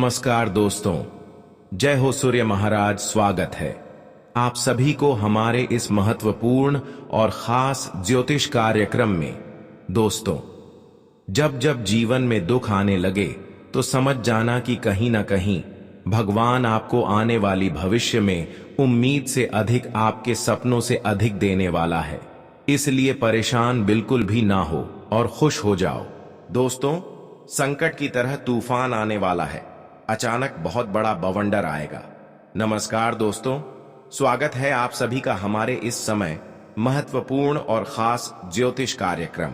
नमस्कार दोस्तों, जय हो सूर्य महाराज। स्वागत है आप सभी को हमारे इस महत्वपूर्ण और खास ज्योतिष कार्यक्रम में। दोस्तों, जब जब जीवन में दुख आने लगे तो समझ जाना कि कहीं ना कहीं भगवान आपको आने वाली भविष्य में उम्मीद से अधिक, आपके सपनों से अधिक देने वाला है। इसलिए परेशान बिल्कुल भी ना हो और खुश हो जाओ। दोस्तों, संकट की तरह तूफान आने वाला है। अचानक बहुत बड़ा बवंडर आएगा। नमस्कार दोस्तों, स्वागत है आप सभी का हमारे इस समय महत्वपूर्ण और खास ज्योतिष कार्यक्रम।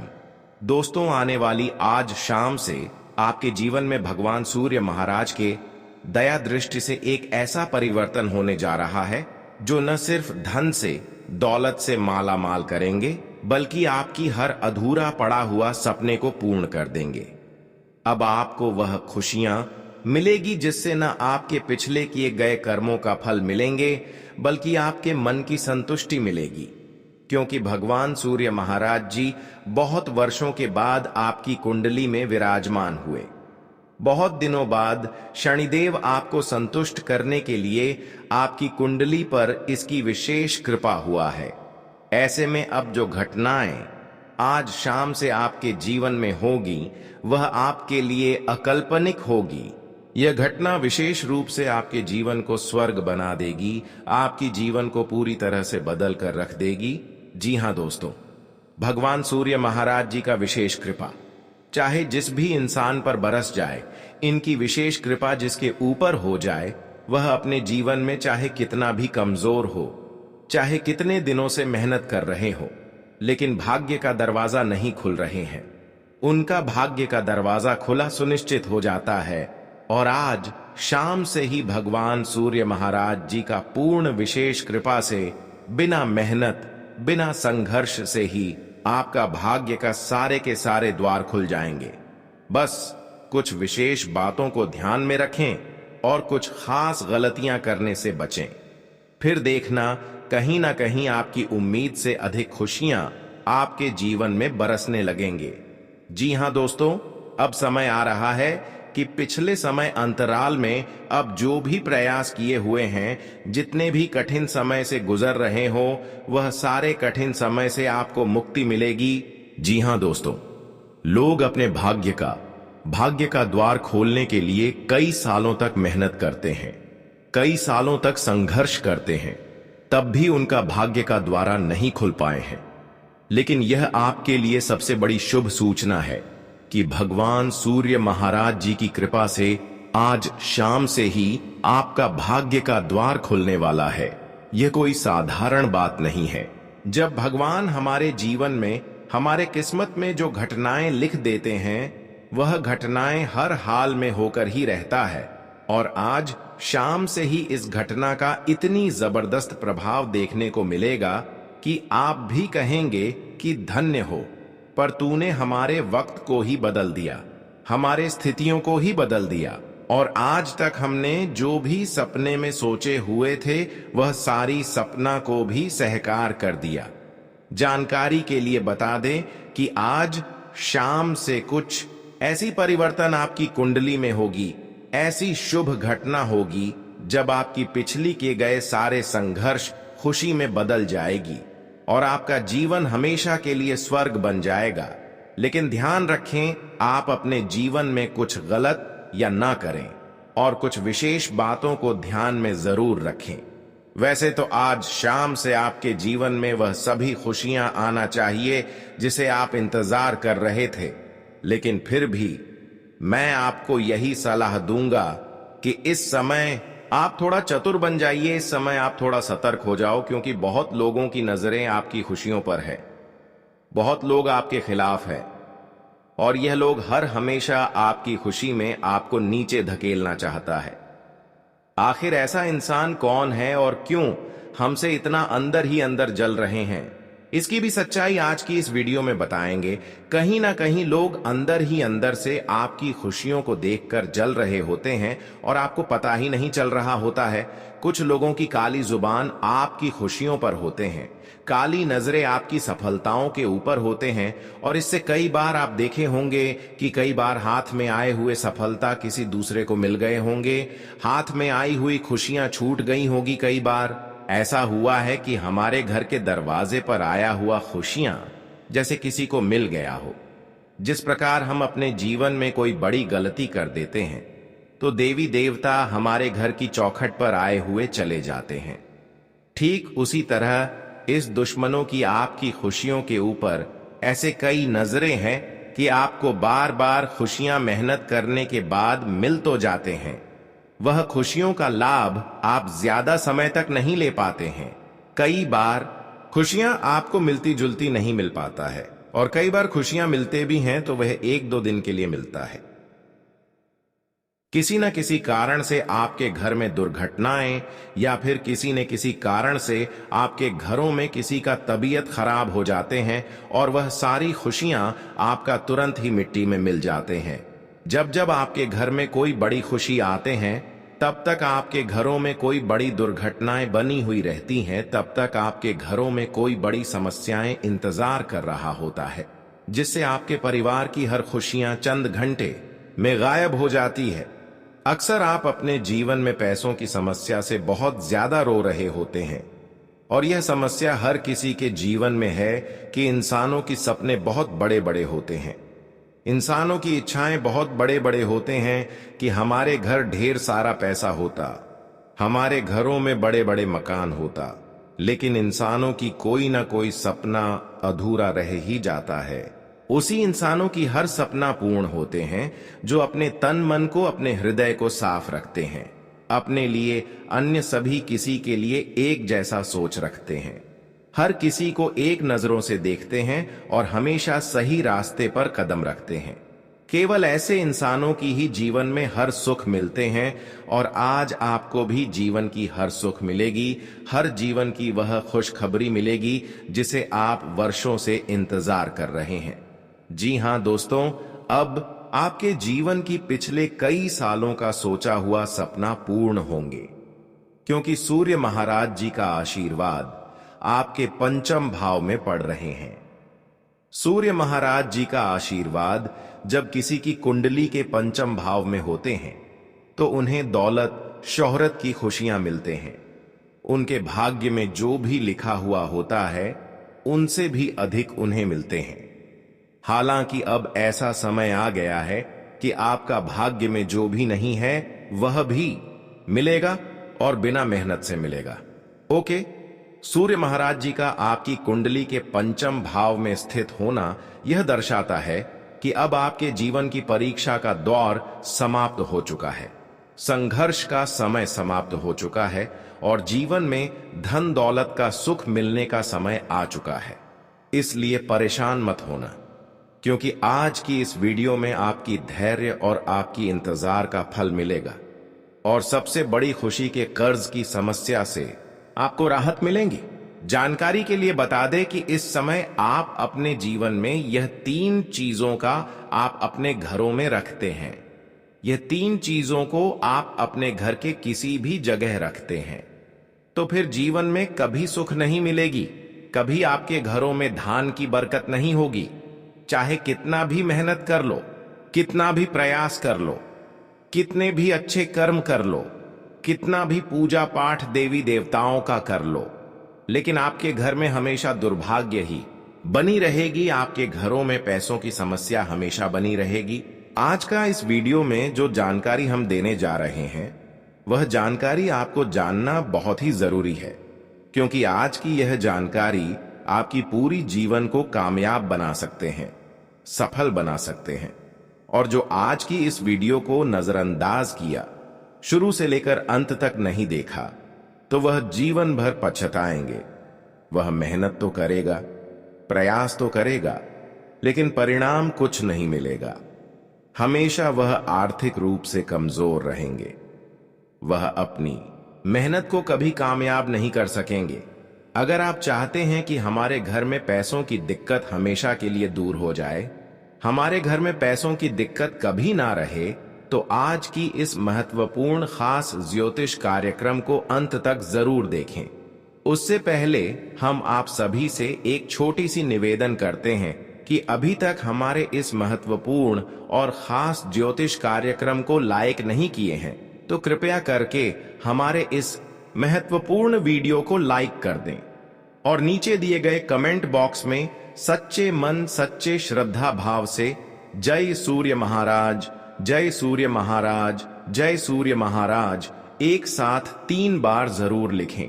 दोस्तों, आने वाली आज शाम से आपके जीवन में भगवान सूर्य महाराज के दया दृष्टि से एक ऐसा परिवर्तन होने जा रहा है जो न सिर्फ धन से, दौलत से माला माल करेंगे, बल्कि आपकी हर अधूरा पड़ा हुआ सपने को पूर्ण कर देंगे। अब आपको वह खुशियां मिलेगी जिससे न आपके पिछले किए गए कर्मों का फल मिलेंगे, बल्कि आपके मन की संतुष्टि मिलेगी, क्योंकि भगवान सूर्य महाराज जी बहुत वर्षों के बाद आपकी कुंडली में विराजमान हुए। बहुत दिनों बाद शनिदेव आपको संतुष्ट करने के लिए आपकी कुंडली पर इसकी विशेष कृपा हुआ है। ऐसे में अब जो घटनाएं आज शाम से आपके जीवन में होगी, वह आपके लिए अकल्पनिक होगी। यह घटना विशेष रूप से आपके जीवन को स्वर्ग बना देगी, आपकी जीवन को पूरी तरह से बदल कर रख देगी। जी हां दोस्तों, भगवान सूर्य महाराज जी का विशेष कृपा चाहे जिस भी इंसान पर बरस जाए, इनकी विशेष कृपा जिसके ऊपर हो जाए, वह अपने जीवन में चाहे कितना भी कमजोर हो, चाहे कितने दिनों से मेहनत कर रहे हो, लेकिन भाग्य का दरवाजा नहीं खुल रहे हैं, उनका भाग्य का दरवाजा खुला सुनिश्चित हो जाता है। और आज शाम से ही भगवान सूर्य महाराज जी का पूर्ण विशेष कृपा से, बिना मेहनत, बिना संघर्ष से ही आपका भाग्य का सारे के सारे द्वार खुल जाएंगे। बस कुछ विशेष बातों को ध्यान में रखें और कुछ खास गलतियां करने से बचें। फिर देखना, कहीं ना कहीं आपकी उम्मीद से अधिक खुशियां आपके जीवन में बरसने लगेंगे। जी हां दोस्तों, अब समय आ रहा है कि पिछले समय अंतराल में अब जो भी प्रयास किए हुए हैं, जितने भी कठिन समय से गुजर रहे हो, वह सारे कठिन समय से आपको मुक्ति मिलेगी। जी हां दोस्तों, लोग अपने भाग्य का द्वार खोलने के लिए कई सालों तक मेहनत करते हैं, कई सालों तक संघर्ष करते हैं, तब भी उनका भाग्य का द्वार नहीं खुल पाए हैं। लेकिन यह आपके लिए सबसे बड़ी शुभ सूचना है कि भगवान सूर्य महाराज जी की कृपा से आज शाम से ही आपका भाग्य का द्वार खुलने वाला है। यह कोई साधारण बात नहीं है। जब भगवान हमारे जीवन में, हमारे किस्मत में जो घटनाएं लिख देते हैं, वह घटनाएं हर हाल में होकर ही रहता है। और आज शाम से ही इस घटना का इतनी जबरदस्त प्रभाव देखने को मिलेगा कि आप भी कहेंगे कि धन्य हो, पर तूने हमारे वक्त को ही बदल दिया, हमारे स्थितियों को ही बदल दिया, और आज तक हमने जो भी सपने में सोचे हुए थे, वह सारी सपना को भी सहकार कर दिया। जानकारी के लिए बता दें कि आज शाम से कुछ ऐसी परिवर्तन आपकी कुंडली में होगी, ऐसी शुभ घटना होगी, जब आपकी पिछली किए गए सारे संघर्ष खुशी में बदल जाएगी और आपका जीवन हमेशा के लिए स्वर्ग बन जाएगा। लेकिन ध्यान रखें, आप अपने जीवन में कुछ गलत या ना करें और कुछ विशेष बातों को ध्यान में जरूर रखें। वैसे तो आज शाम से आपके जीवन में वह सभी खुशियां आना चाहिए जिसे आप इंतजार कर रहे थे, लेकिन फिर भी मैं आपको यही सलाह दूंगा कि इस समय आप थोड़ा चतुर बन जाइए। इस समय आप थोड़ा सतर्क हो जाओ, क्योंकि बहुत लोगों की नजरें आपकी खुशियों पर है, बहुत लोग आपके खिलाफ है, और यह लोग हर हमेशा आपकी खुशी में आपको नीचे धकेलना चाहता है। आखिर ऐसा इंसान कौन है और क्यों हमसे इतना अंदर ही अंदर जल रहे हैं? इसकी भी सच्चाई आज की इस वीडियो में बताएंगे। कहीं ना कहीं लोग अंदर ही अंदर से आपकी खुशियों को देखकर जल रहे होते हैं और आपको पता ही नहीं चल रहा होता है। कुछ लोगों की काली जुबान आपकी खुशियों पर होते हैं, काली नजरें आपकी सफलताओं के ऊपर होते हैं, और इससे कई बार आप देखे होंगे कि कई बार हाथ में आए हुए सफलता किसी दूसरे को मिल गए होंगे, हाथ में आई हुई खुशियां छूट गई होगी। कई बार ऐसा हुआ है कि हमारे घर के दरवाजे पर आया हुआ खुशियां जैसे किसी को मिल गया हो। जिस प्रकार हम अपने जीवन में कोई बड़ी गलती कर देते हैं तो देवी देवता हमारे घर की चौखट पर आए हुए चले जाते हैं, ठीक उसी तरह इस दुश्मनों की आपकी खुशियों के ऊपर ऐसे कई नजरें हैं कि आपको बार बार खुशियां मेहनत करने के बाद मिल तो जाते हैं, वह खुशियों का लाभ आप ज्यादा समय तक नहीं ले पाते हैं। कई बार खुशियां आपको मिलती जुलती नहीं मिल पाता है, और कई बार खुशियां मिलते भी हैं तो वह एक दो दिन के लिए मिलता है। किसी न किसी कारण से आपके घर में दुर्घटनाएं या फिर किसी न किसी कारण से आपके घरों में किसी का तबीयत खराब हो जाते हैं और वह सारी खुशियां आपका तुरंत ही मिट्टी में मिल जाते हैं। जब जब आपके घर में कोई बड़ी खुशी आते हैं तब तक आपके घरों में कोई बड़ी दुर्घटनाएं बनी हुई रहती हैं, तब तक आपके घरों में कोई बड़ी समस्याएं इंतजार कर रहा होता है, जिससे आपके परिवार की हर खुशियां चंद घंटे में गायब हो जाती है। अक्सर आप अपने जीवन में पैसों की समस्या से बहुत ज्यादा रो रहे होते हैं, और यह समस्या हर किसी के जीवन में है कि इंसानों की सपने बहुत बड़े बड़े होते हैं, इंसानों की इच्छाएं बहुत बड़े बड़े होते हैं कि हमारे घर ढेर सारा पैसा होता, हमारे घरों में बड़े बड़े मकान होता, लेकिन इंसानों की कोई ना कोई सपना अधूरा रह ही जाता है। उसी इंसानों की हर सपना पूर्ण होते हैं जो अपने तन मन को, अपने हृदय को साफ रखते हैं, अपने लिए, अन्य सभी किसी के लिए एक जैसा सोच रखते हैं, हर किसी को एक नजरों से देखते हैं और हमेशा सही रास्ते पर कदम रखते हैं। केवल ऐसे इंसानों की ही जीवन में हर सुख मिलते हैं, और आज आपको भी जीवन की हर सुख मिलेगी, हर जीवन की वह खुशखबरी मिलेगी जिसे आप वर्षों से इंतजार कर रहे हैं। जी हां दोस्तों, अब आपके जीवन की पिछले कई सालों का सोचा हुआ सपना पूर्ण होंगे, क्योंकि सूर्य महाराज जी का आशीर्वाद आपके पंचम भाव में पड़ रहे हैं। सूर्य महाराज जी का आशीर्वाद जब किसी की कुंडली के पंचम भाव में होते हैं तो उन्हें दौलत, शोहरत की खुशियां मिलते हैं। उनके भाग्य में जो भी लिखा हुआ होता है उनसे भी अधिक उन्हें मिलते हैं। हालांकि अब ऐसा समय आ गया है कि आपका भाग्य में जो भी नहीं है वह भी मिलेगा, और बिना मेहनत से मिलेगा। ओके, सूर्य महाराज जी का आपकी कुंडली के पंचम भाव में स्थित होना यह दर्शाता है कि अब आपके जीवन की परीक्षा का दौर समाप्त हो चुका है, संघर्ष का समय समाप्त हो चुका है, और जीवन में धन दौलत का सुख मिलने का समय आ चुका है। इसलिए परेशान मत होना, क्योंकि आज की इस वीडियो में आपकी धैर्य और आपकी इंतजार का फल मिलेगा, और सबसे बड़ी खुशी के कर्ज की समस्या से आपको राहत मिलेंगी। जानकारी के लिए बता दें कि इस समय आप अपने जीवन में यह 3 चीजों का आप अपने घरों में रखते हैं। यह 3 चीजों को आप अपने घर के किसी भी जगह रखते हैं, तो फिर जीवन में कभी सुख नहीं मिलेगी, कभी आपके घरों में धान की बरकत नहीं होगी। चाहे कितना भी मेहनत कर लो, कितना भी प्रयास कर लो, कितने भी अच्छे कर्म कर लो, कितना भी पूजा पाठ देवी देवताओं का कर लो, लेकिन आपके घर में हमेशा दुर्भाग्य ही बनी रहेगी। आपके घरों में पैसों की समस्या हमेशा बनी रहेगी। आज का इस वीडियो में जो जानकारी हम देने जा रहे हैं वह जानकारी आपको जानना बहुत ही जरूरी है, क्योंकि आज की यह जानकारी आपकी पूरी जीवन को कामयाब बना सकते हैं, सफल बना सकते हैं। और जो आज की इस वीडियो को नजरअंदाज किया, शुरू से लेकर अंत तक नहीं देखा, तो वह जीवन भर पछताएंगे। वह मेहनत तो करेगा, प्रयास तो करेगा, लेकिन परिणाम कुछ नहीं मिलेगा। हमेशा वह आर्थिक रूप से कमजोर रहेंगे। वह अपनी मेहनत को कभी कामयाब नहीं कर सकेंगे। अगर आप चाहते हैं कि हमारे घर में पैसों की दिक्कत हमेशा के लिए दूर हो जाए, हमारे घर में पैसों की दिक्कत कभी ना रहे, तो आज की इस महत्वपूर्ण खास ज्योतिष कार्यक्रम को अंत तक जरूर देखें। उससे पहले हम आप सभी से एक छोटी सी निवेदन करते हैं कि अभी तक हमारे इस महत्वपूर्ण और खास ज्योतिष कार्यक्रम को लाइक नहीं किए हैं तो कृपया करके हमारे इस महत्वपूर्ण वीडियो को लाइक कर दें और नीचे दिए गए कमेंट बॉक्स में सच्चे मन सच्चे श्रद्धा भाव से जय सूर्य महाराज, जय सूर्य महाराज, जय सूर्य महाराज एक साथ 3 बार जरूर लिखें।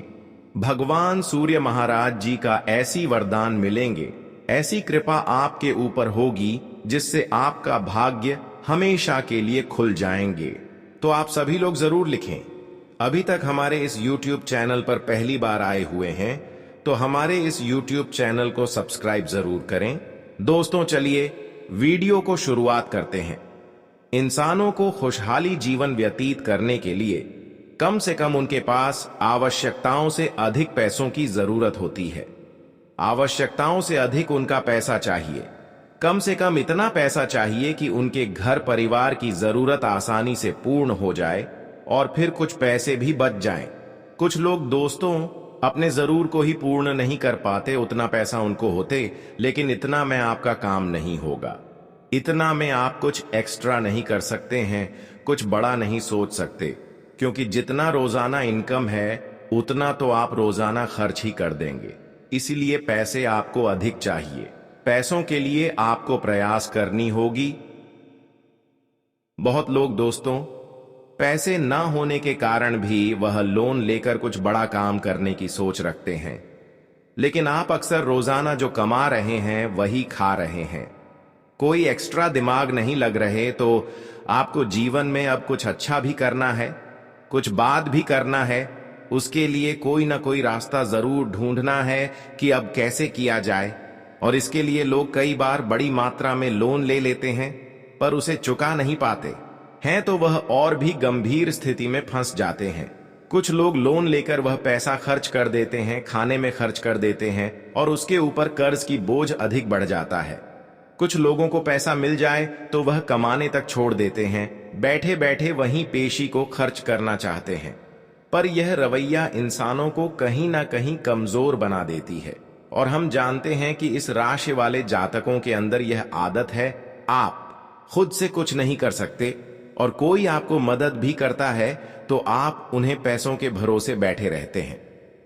भगवान सूर्य महाराज जी का ऐसी वरदान मिलेंगे, ऐसी कृपा आपके ऊपर होगी जिससे आपका भाग्य हमेशा के लिए खुल जाएंगे। तो आप सभी लोग जरूर लिखें। अभी तक हमारे इस YouTube चैनल पर पहली बार आए हुए हैं तो हमारे इस YouTube चैनल को सब्सक्राइब जरूर करें। दोस्तों चलिए वीडियो को शुरुआत करते हैं। इंसानों को खुशहाली जीवन व्यतीत करने के लिए कम से कम उनके पास आवश्यकताओं से अधिक पैसों की जरूरत होती है। आवश्यकताओं से अधिक उनका पैसा चाहिए। कम से कम इतना पैसा चाहिए कि उनके घर परिवार की जरूरत आसानी से पूर्ण हो जाए और फिर कुछ पैसे भी बच जाएं। कुछ लोग दोस्तों अपने जरूर को ही पूर्ण नहीं कर पाते, उतना पैसा उनको होते लेकिन इतना में आपका काम नहीं होगा, इतना में आप कुछ एक्स्ट्रा नहीं कर सकते हैं, कुछ बड़ा नहीं सोच सकते, क्योंकि जितना रोजाना इनकम है उतना तो आप रोजाना खर्च ही कर देंगे। इसीलिए पैसे आपको अधिक चाहिए। पैसों के लिए आपको प्रयास करनी होगी। बहुत लोग दोस्तों पैसे ना होने के कारण भी वह लोन लेकर कुछ बड़ा काम करने की सोच रखते हैं, लेकिन आप अक्सर रोजाना जो कमा रहे हैं वही खा रहे हैं। कोई एक्स्ट्रा दिमाग नहीं लग रहे, तो आपको जीवन में अब कुछ अच्छा भी करना है, कुछ बात भी करना है। उसके लिए कोई ना कोई रास्ता जरूर ढूंढना है कि अब कैसे किया जाए। और इसके लिए लोग कई बार बड़ी मात्रा में लोन ले लेते हैं पर उसे चुका नहीं पाते हैं, तो वह और भी गंभीर स्थिति में फंस जाते हैं। कुछ लोग लोन लेकर वह पैसा खर्च कर देते हैं, खाने में खर्च कर देते हैं और उसके ऊपर कर्ज की बोझ अधिक बढ़ जाता है। कुछ लोगों को पैसा मिल जाए तो वह कमाने तक छोड़ देते हैं, बैठे बैठे वहीं पेशी को खर्च करना चाहते हैं। पर यह रवैया इंसानों को कहीं ना कहीं कमजोर बना देती है और हम जानते हैं कि इस राशि वाले जातकों के अंदर यह आदत है। आप खुद से कुछ नहीं कर सकते और कोई आपको मदद भी करता है तो आप उन्हें पैसों के भरोसे बैठे रहते हैं।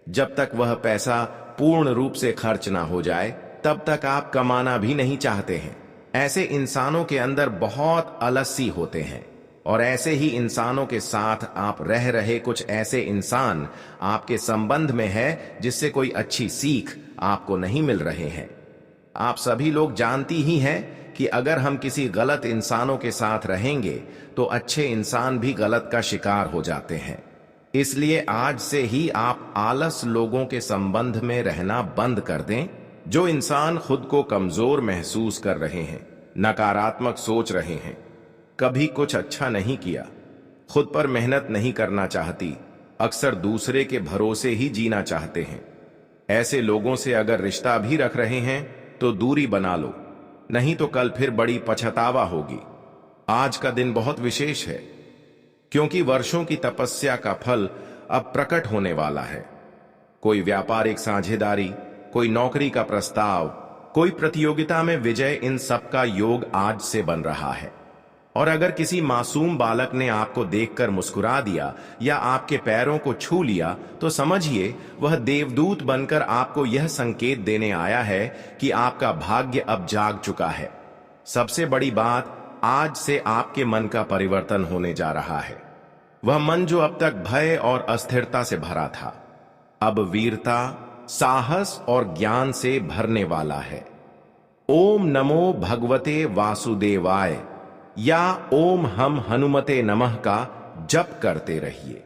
जब तक वह पैसा पूर्ण रूप से खर्च ना हो जाए तब तक आप कमाना भी नहीं चाहते हैं। ऐसे इंसानों के अंदर बहुत आलसी होते हैं और ऐसे ही इंसानों के साथ आप रह रहे कुछ ऐसे इंसान आपके संबंध में है जिससे कोई अच्छी सीख आपको नहीं मिल रहे हैं। आप सभी लोग जानती ही हैं कि अगर हम किसी गलत इंसानों के साथ रहेंगे तो अच्छे इंसान भी गलत का शिकार हो जाते हैं। इसलिए आज से ही आप आलस लोगों के संबंध में रहना बंद कर दें। जो इंसान खुद को कमजोर महसूस कर रहे हैं, नकारात्मक सोच रहे हैं, कभी कुछ अच्छा नहीं किया, खुद पर मेहनत नहीं करना चाहती, अक्सर दूसरे के भरोसे ही जीना चाहते हैं, ऐसे लोगों से अगर रिश्ता भी रख रहे हैं तो दूरी बना लो, नहीं तो कल फिर बड़ी पछतावा होगी। आज का दिन बहुत विशेष है क्योंकि वर्षों की तपस्या का फल अब प्रकट होने वाला है। कोई व्यापारिक साझेदारी, कोई नौकरी का प्रस्ताव, कोई प्रतियोगिता में विजय, इन सब का योग आज से बन रहा है। और अगर किसी मासूम बालक ने आपको देखकर मुस्कुरा दिया या आपके पैरों को छू लिया तो समझिए वह देवदूत बनकर आपको यह संकेत देने आया है कि आपका भाग्य अब जाग चुका है। सबसे बड़ी बात, आज से आपके मन का परिवर्तन होने जा रहा है। वह मन जो अब तक भय और अस्थिरता से भरा था, अब वीरता, साहस और ज्ञान से भरने वाला है। ओम नमो भगवते वासुदेवाय या ओम हम हनुमते नमः का जप करते रहिए।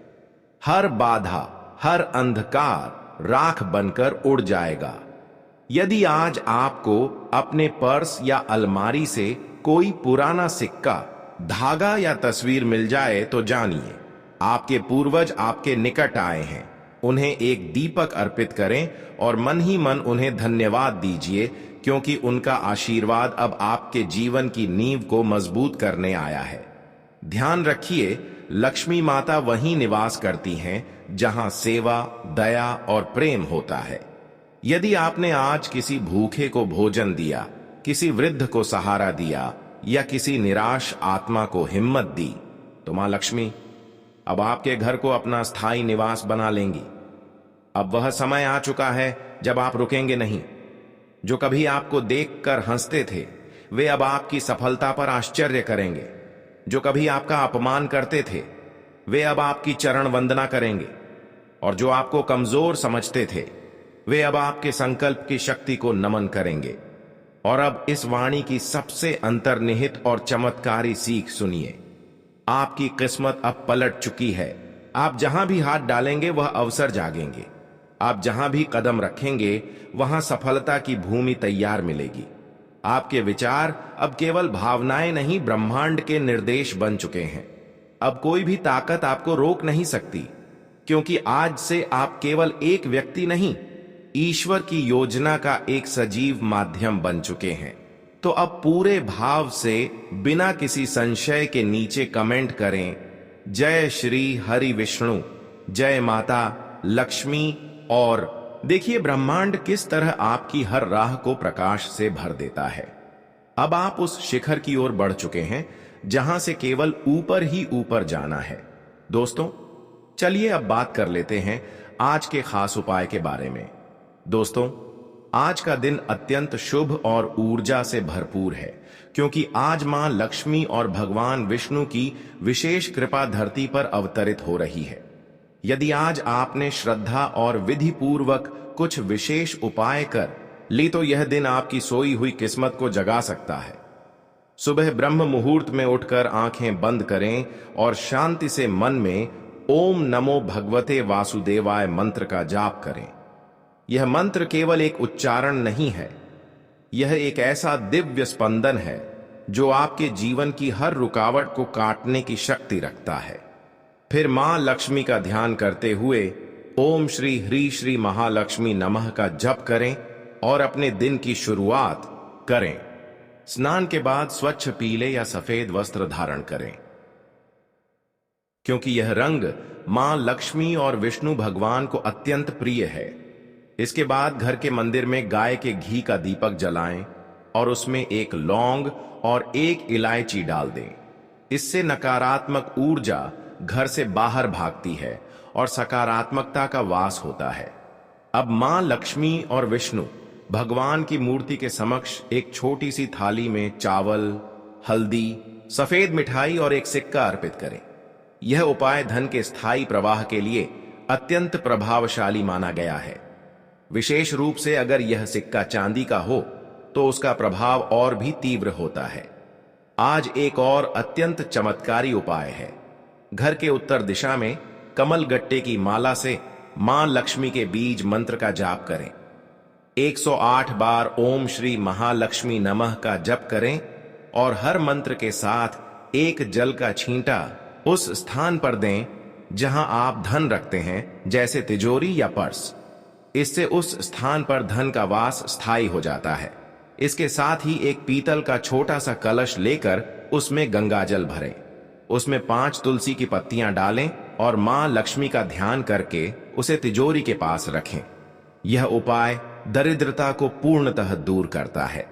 हर बाधा, हर अंधकार राख बनकर उड़ जाएगा। यदि आज आपको अपने पर्स या अलमारी से कोई पुराना सिक्का, धागा या तस्वीर मिल जाए तो जानिए आपके पूर्वज आपके निकट आए हैं। उन्हें एक दीपक अर्पित करें और मन ही मन उन्हें धन्यवाद दीजिए, क्योंकि उनका आशीर्वाद अब आपके जीवन की नींव को मजबूत करने आया है। ध्यान रखिए, लक्ष्मी माता वहीं निवास करती हैं जहां सेवा, दया और प्रेम होता है। यदि आपने आज किसी भूखे को भोजन दिया, किसी वृद्ध को सहारा दिया या किसी निराश आत्मा को हिम्मत दी, तो मां लक्ष्मी अब आपके घर को अपना स्थायी निवास बना लेंगी। अब वह समय आ चुका है जब आप रुकेंगे नहीं। जो कभी आपको देखकर हंसते थे, वे अब आपकी सफलता पर आश्चर्य करेंगे। जो कभी आपका अपमान करते थे, वे अब आपकी चरण वंदना करेंगे। और जो आपको कमजोर समझते थे, वे अब आपके संकल्प की शक्ति को नमन करेंगे। और अब इस वाणी की सबसे अंतर्निहित और चमत्कारी सीख सुनिए। आपकी किस्मत अब पलट चुकी है। आप जहां भी हाथ डालेंगे वह अवसर जागेंगे। आप जहां भी कदम रखेंगे वहां सफलता की भूमि तैयार मिलेगी। आपके विचार अब केवल भावनाएं नहीं, ब्रह्मांड के निर्देश बन चुके हैं। अब कोई भी ताकत आपको रोक नहीं सकती, क्योंकि आज से आप केवल एक व्यक्ति नहीं, ईश्वर की योजना का एक सजीव माध्यम बन चुके हैं। तो अब पूरे भाव से, बिना किसी संशय के नीचे कमेंट करें, जय श्री हरि विष्णु, जय माता लक्ष्मी। और देखिए ब्रह्मांड किस तरह आपकी हर राह को प्रकाश से भर देता है। अब आप उस शिखर की ओर बढ़ चुके हैं जहां से केवल ऊपर ही ऊपर जाना है। दोस्तों, चलिए अब बात कर लेते हैं आज के खास उपाय के बारे में। दोस्तों, आज का दिन अत्यंत शुभ और ऊर्जा से भरपूर है, क्योंकि आज मां लक्ष्मी और भगवान विष्णु की विशेष कृपा धरती पर अवतरित हो रही है। यदि आज आपने श्रद्धा और विधि पूर्वक कुछ विशेष उपाय कर ली, तो यह दिन आपकी सोई हुई किस्मत को जगा सकता है। सुबह ब्रह्म मुहूर्त में उठकर आंखें बंद करें और शांति से मन में ओम नमो भगवते वासुदेवाय मंत्र का जाप करें। यह मंत्र केवल एक उच्चारण नहीं है, यह एक ऐसा दिव्य स्पंदन है जो आपके जीवन की हर रुकावट को काटने की शक्ति रखता है। फिर मां लक्ष्मी का ध्यान करते हुए ओम श्री ह्री श्री महालक्ष्मी नमः का जप करें और अपने दिन की शुरुआत करें। स्नान के बाद स्वच्छ पीले या सफेद वस्त्र धारण करें, क्योंकि यह रंग मां लक्ष्मी और विष्णु भगवान को अत्यंत प्रिय है। इसके बाद घर के मंदिर में गाय के घी का दीपक जलाएं और उसमें एक लौंग और एक इलायची डाल दें। इससे नकारात्मक ऊर्जा घर से बाहर भागती है और सकारात्मकता का वास होता है। अब मां लक्ष्मी और विष्णु भगवान की मूर्ति के समक्ष एक छोटी सी थाली में चावल, हल्दी, सफेद मिठाई और एक सिक्का अर्पित करें। यह उपाय धन के स्थायी प्रवाह के लिए अत्यंत प्रभावशाली माना गया है। विशेष रूप से अगर यह सिक्का चांदी का हो तो उसका प्रभाव और भी तीव्र होता है। आज एक और अत्यंत चमत्कारी उपाय है। घर के उत्तर दिशा में कमल गट्टे की माला से मां लक्ष्मी के बीज मंत्र का जाप करें। 108 बार ओम श्री महालक्ष्मी नमः का जप करें और हर मंत्र के साथ एक जल का छींटा उस स्थान पर दें जहां आप धन रखते हैं, जैसे तिजोरी या पर्स। इससे उस स्थान पर धन का वास स्थायी हो जाता है। इसके साथ ही एक पीतल का छोटा सा कलश लेकर उसमें गंगाजल भरें। उसमें 5 तुलसी की पत्तियां डालें और मां लक्ष्मी का ध्यान करके उसे तिजोरी के पास रखें। यह उपाय दरिद्रता को पूर्णतः दूर करता है।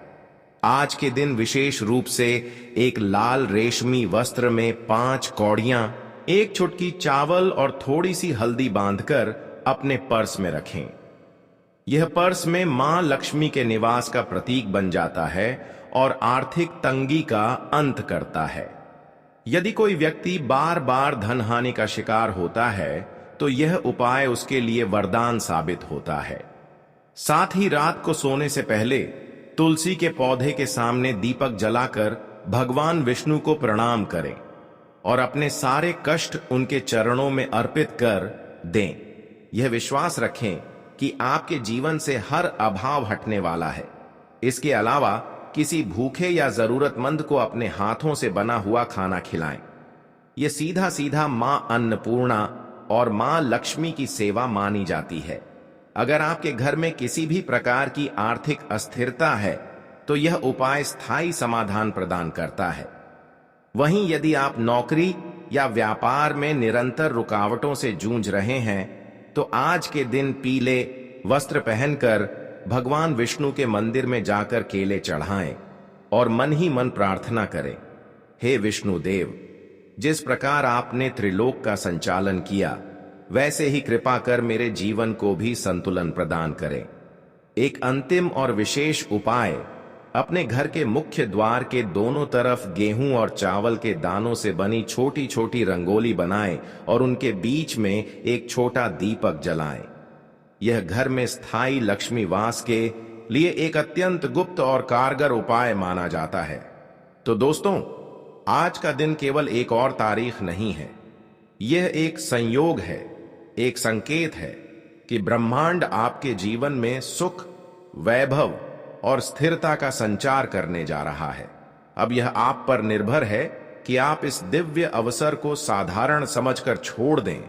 आज के दिन विशेष रूप से एक लाल रेशमी वस्त्र में 5 कौड़ियां, एक चुटकी चावल और थोड़ी सी हल्दी बांधकर अपने पर्स में रखें। यह पर्स में मां लक्ष्मी के निवास का प्रतीक बन जाता है और आर्थिक तंगी का अंत करता है। यदि कोई व्यक्ति बार बार धन हानि का शिकार होता है तो यह उपाय उसके लिए वरदान साबित होता है। साथ ही रात को सोने से पहले तुलसी के पौधे के सामने दीपक जलाकर भगवान विष्णु को प्रणाम करें और अपने सारे कष्ट उनके चरणों में अर्पित कर दें। यह विश्वास रखें कि आपके जीवन से हर अभाव हटने वाला है। इसके अलावा किसी भूखे या जरूरतमंद को अपने हाथों से बना हुआ खाना खिलाएं। यह सीधा सीधा मां अन्नपूर्णा और मां लक्ष्मी की सेवा मानी जाती है। अगर आपके घर में किसी भी प्रकार की आर्थिक अस्थिरता है तो यह उपाय स्थायी समाधान प्रदान करता है। वहीं यदि आप नौकरी या व्यापार में निरंतर रुकावटों से जूझ रहे हैं तो आज के दिन पीले वस्त्र पहनकर भगवान विष्णु के मंदिर में जाकर केले चढ़ाएं और मन ही मन प्रार्थना करें, हे विष्णु देव, जिस प्रकार आपने त्रिलोक का संचालन किया वैसे ही कृपा कर मेरे जीवन को भी संतुलन प्रदान करें। एक अंतिम और विशेष उपाय, अपने घर के मुख्य द्वार के दोनों तरफ गेहूं और चावल के दानों से बनी छोटी छोटी रंगोली बनाएं और उनके बीच में एक छोटा दीपक जलाएं। यह घर में स्थायी लक्ष्मी वास के लिए एक अत्यंत गुप्त और कारगर उपाय माना जाता है। तो दोस्तों, आज का दिन केवल एक और तारीख नहीं है, यह एक संयोग है, एक संकेत है कि ब्रह्मांड आपके जीवन में सुख, वैभव और स्थिरता का संचार करने जा रहा है। अब यह आप पर निर्भर है कि आप इस दिव्य अवसर को साधारण समझकर छोड़ दें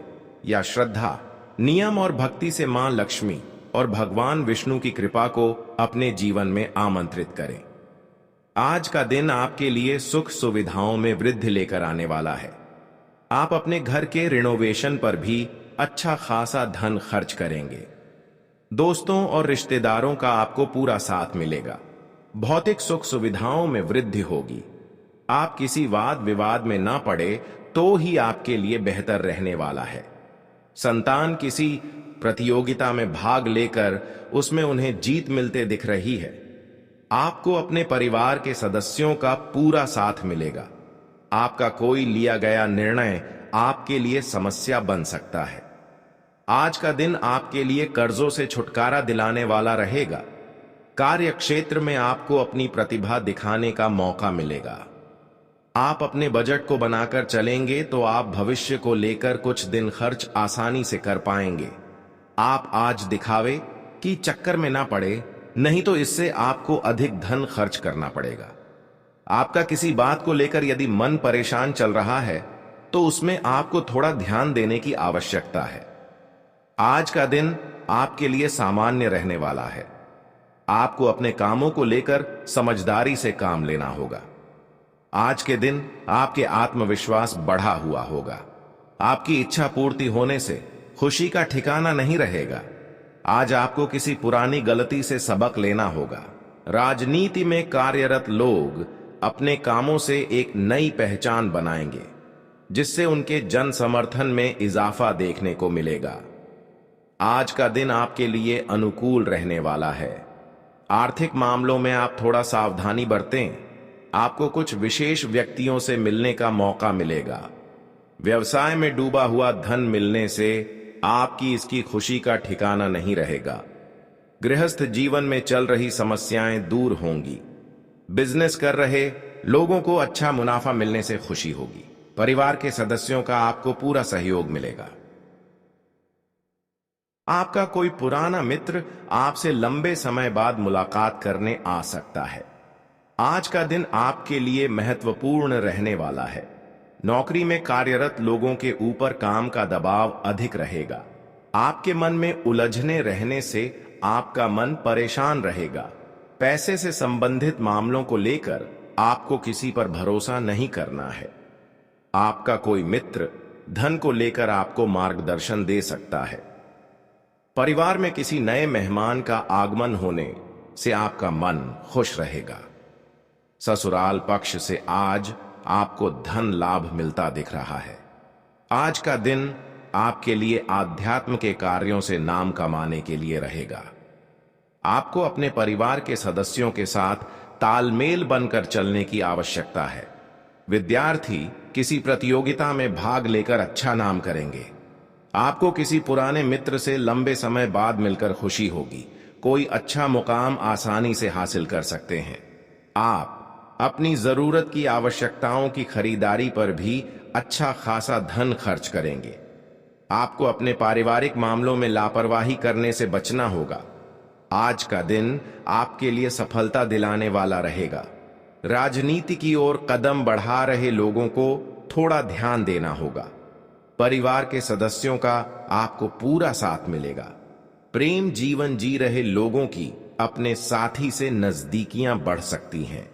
या श्रद्धा, नियम और भक्ति से मां लक्ष्मी और भगवान विष्णु की कृपा को अपने जीवन में आमंत्रित करें। आज का दिन आपके लिए सुख सुविधाओं में वृद्धि लेकर आने वाला है। आप अपने घर के रिनोवेशन पर भी अच्छा खासा धन खर्च करेंगे। दोस्तों और रिश्तेदारों का आपको पूरा साथ मिलेगा। भौतिक सुख सुविधाओं में वृद्धि होगी। आप किसी वाद विवाद में ना पड़े तो ही आपके लिए बेहतर रहने वाला है। संतान किसी प्रतियोगिता में भाग लेकर उसमें उन्हें जीत मिलते दिख रही है। आपको अपने परिवार के सदस्यों का पूरा साथ मिलेगा। आपका कोई लिया गया निर्णय आपके लिए समस्या बन सकता है। आज का दिन आपके लिए कर्जों से छुटकारा दिलाने वाला रहेगा। कार्य क्षेत्र में आपको अपनी प्रतिभा दिखाने का मौका मिलेगा। आप अपने बजट को बनाकर चलेंगे तो आप भविष्य को लेकर कुछ दिन खर्च आसानी से कर पाएंगे। आप आज दिखावे की चक्कर में ना पड़े, नहीं तो इससे आपको अधिक धन खर्च करना पड़ेगा। आपका किसी बात को लेकर यदि मन परेशान चल रहा है तो उसमें आपको थोड़ा ध्यान देने की आवश्यकता है। आज का दिन आपके लिए सामान्य रहने वाला है। आपको अपने कामों को लेकर समझदारी से काम लेना होगा। आज के दिन आपके आत्मविश्वास बढ़ा हुआ होगा। आपकी इच्छा पूर्ति होने से खुशी का ठिकाना नहीं रहेगा। आज आपको किसी पुरानी गलती से सबक लेना होगा। राजनीति में कार्यरत लोग अपने कामों से एक नई पहचान बनाएंगे, जिससे उनके जन समर्थन में इजाफा देखने को मिलेगा। आज का दिन आपके लिए अनुकूल रहने वाला है। आर्थिक मामलों में आप थोड़ा सावधानी बरतें। आपको कुछ विशेष व्यक्तियों से मिलने का मौका मिलेगा। व्यवसाय में डूबा हुआ धन मिलने से आपकी इसकी खुशी का ठिकाना नहीं रहेगा। गृहस्थ जीवन में चल रही समस्याएं दूर होंगी। बिजनेस कर रहे लोगों को अच्छा मुनाफा मिलने से खुशी होगी। परिवार के सदस्यों का आपको पूरा सहयोग मिलेगा। आपका कोई पुराना मित्र आपसे लंबे समय बाद मुलाकात करने आ सकता है। आज का दिन आपके लिए महत्वपूर्ण रहने वाला है। नौकरी में कार्यरत लोगों के ऊपर काम का दबाव अधिक रहेगा। आपके मन में उलझने रहने से आपका मन परेशान रहेगा। पैसे से संबंधित मामलों को लेकर आपको किसी पर भरोसा नहीं करना है। आपका कोई मित्र धन को लेकर आपको मार्गदर्शन दे सकता है। परिवार में किसी नए मेहमान का आगमन होने से आपका मन खुश रहेगा। ससुराल पक्ष से आज आपको धन लाभ मिलता दिख रहा है। आज का दिन आपके लिए आध्यात्म के कार्यों से नाम कमाने के लिए रहेगा। आपको अपने परिवार के सदस्यों के साथ तालमेल बनकर चलने की आवश्यकता है। विद्यार्थी किसी प्रतियोगिता में भाग लेकर अच्छा नाम करेंगे। आपको किसी पुराने मित्र से लंबे समय बाद मिलकर खुशी होगी। कोई अच्छा मुकाम आसानी से हासिल कर सकते हैं। आप अपनी जरूरत की आवश्यकताओं की खरीदारी पर भी अच्छा खासा धन खर्च करेंगे। आपको अपने पारिवारिक मामलों में लापरवाही करने से बचना होगा। आज का दिन आपके लिए सफलता दिलाने वाला रहेगा। राजनीति की ओर कदम बढ़ा रहे लोगों को थोड़ा ध्यान देना होगा। परिवार के सदस्यों का आपको पूरा साथ मिलेगा। प्रेम जीवन जी रहे लोगों की अपने साथी से नजदीकियां बढ़ सकती हैं।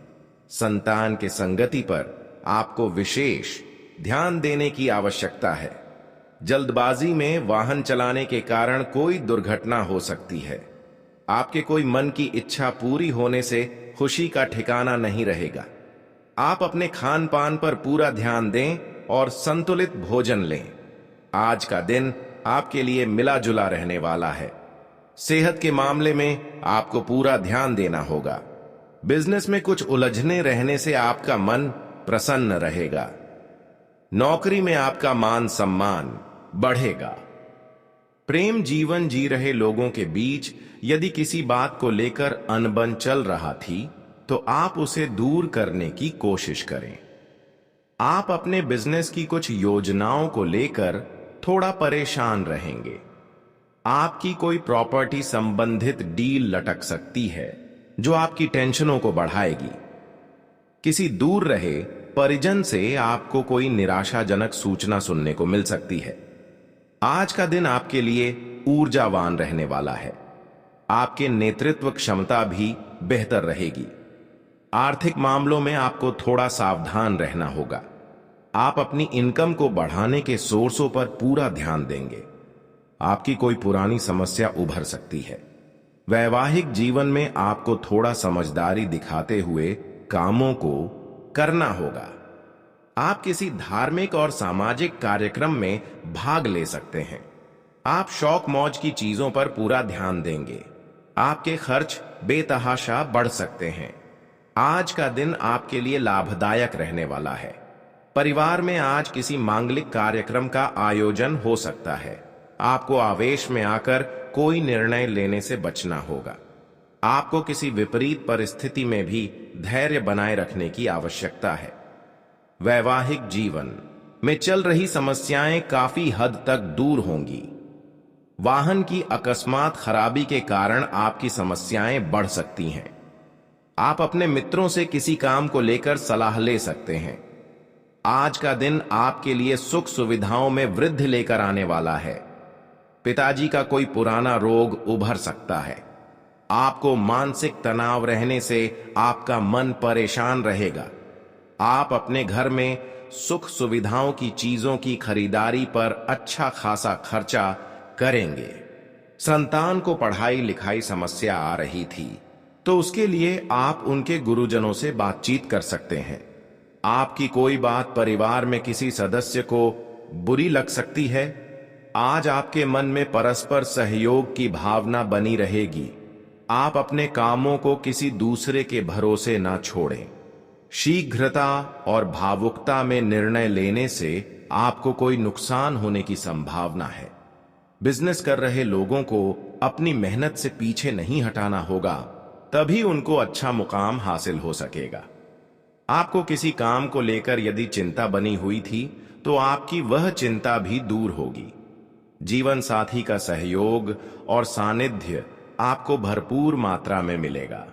संतान के संगति पर आपको विशेष ध्यान देने की आवश्यकता है। जल्दबाजी में वाहन चलाने के कारण कोई दुर्घटना हो सकती है। आपके कोई मन की इच्छा पूरी होने से खुशी का ठिकाना नहीं रहेगा। आप अपने खान पान पर पूरा ध्यान दें और संतुलित भोजन लें। आज का दिन आपके लिए मिला जुला रहने वाला है। सेहत के मामले में आपको पूरा ध्यान देना होगा। बिजनेस में कुछ उलझने रहने से आपका मन प्रसन्न रहेगा। नौकरी में आपका मान सम्मान बढ़ेगा। प्रेम जीवन जी रहे लोगों के बीच यदि किसी बात को लेकर अनबन चल रहा थी तो आप उसे दूर करने की कोशिश करें। आप अपने बिजनेस की कुछ योजनाओं को लेकर थोड़ा परेशान रहेंगे। आपकी कोई प्रॉपर्टी संबंधित डील लटक सकती है जो आपकी टेंशनों को बढ़ाएगी। किसी दूर रहे परिजन से आपको कोई निराशाजनक सूचना सुनने को मिल सकती है। आज का दिन आपके लिए ऊर्जावान रहने वाला है। आपके नेतृत्व क्षमता भी बेहतर रहेगी। आर्थिक मामलों में आपको थोड़ा सावधान रहना होगा। आप अपनी इनकम को बढ़ाने के सोर्सों पर पूरा ध्यान देंगे। आपकी कोई पुरानी समस्या उभर सकती है। वैवाहिक जीवन में आपको थोड़ा समझदारी दिखाते हुए कामों को करना होगा। आप किसी धार्मिक और सामाजिक कार्यक्रम में भाग ले सकते हैं। आप शौक मौज की चीजों पर पूरा ध्यान देंगे। आपके खर्च बेतहाशा बढ़ सकते हैं। आज का दिन आपके लिए लाभदायक रहने वाला है। परिवार में आज किसी मांगलिक कार्यक्रम का आयोजन हो सकता है। आपको आवेश में आकर कोई निर्णय लेने से बचना होगा। आपको किसी विपरीत परिस्थिति में भी धैर्य बनाए रखने की आवश्यकता है। वैवाहिक जीवन में चल रही समस्याएं काफी हद तक दूर होंगी। वाहन की अकस्मात खराबी के कारण आपकी समस्याएं बढ़ सकती हैं। आप अपने मित्रों से किसी काम को लेकर सलाह ले सकते हैं। आज का दिन आपके लिए सुख सुविधाओं में वृद्धि लेकर आने वाला है। पिताजी का कोई पुराना रोग उभर सकता है। आपको मानसिक तनाव रहने से आपका मन परेशान रहेगा। आप अपने घर में सुख सुविधाओं की चीजों की खरीदारी पर अच्छा खासा खर्चा करेंगे। संतान को पढ़ाई लिखाई समस्या आ रही थी तो उसके लिए आप उनके गुरुजनों से बातचीत कर सकते हैं। आपकी कोई बात परिवार में किसी सदस्य को बुरी लग सकती है। आज आपके मन में परस्पर सहयोग की भावना बनी रहेगी। आप अपने कामों को किसी दूसरे के भरोसे ना छोड़ें। शीघ्रता और भावुकता में निर्णय लेने से आपको कोई नुकसान होने की संभावना है। बिजनेस कर रहे लोगों को अपनी मेहनत से पीछे नहीं हटाना होगा, तभी उनको अच्छा मुकाम हासिल हो सकेगा। आपको किसी काम को लेकर यदि चिंता बनी हुई थी तो आपकी वह चिंता भी दूर होगी। जीवन साथी का सहयोग और सानिध्य आपको भरपूर मात्रा में मिलेगा।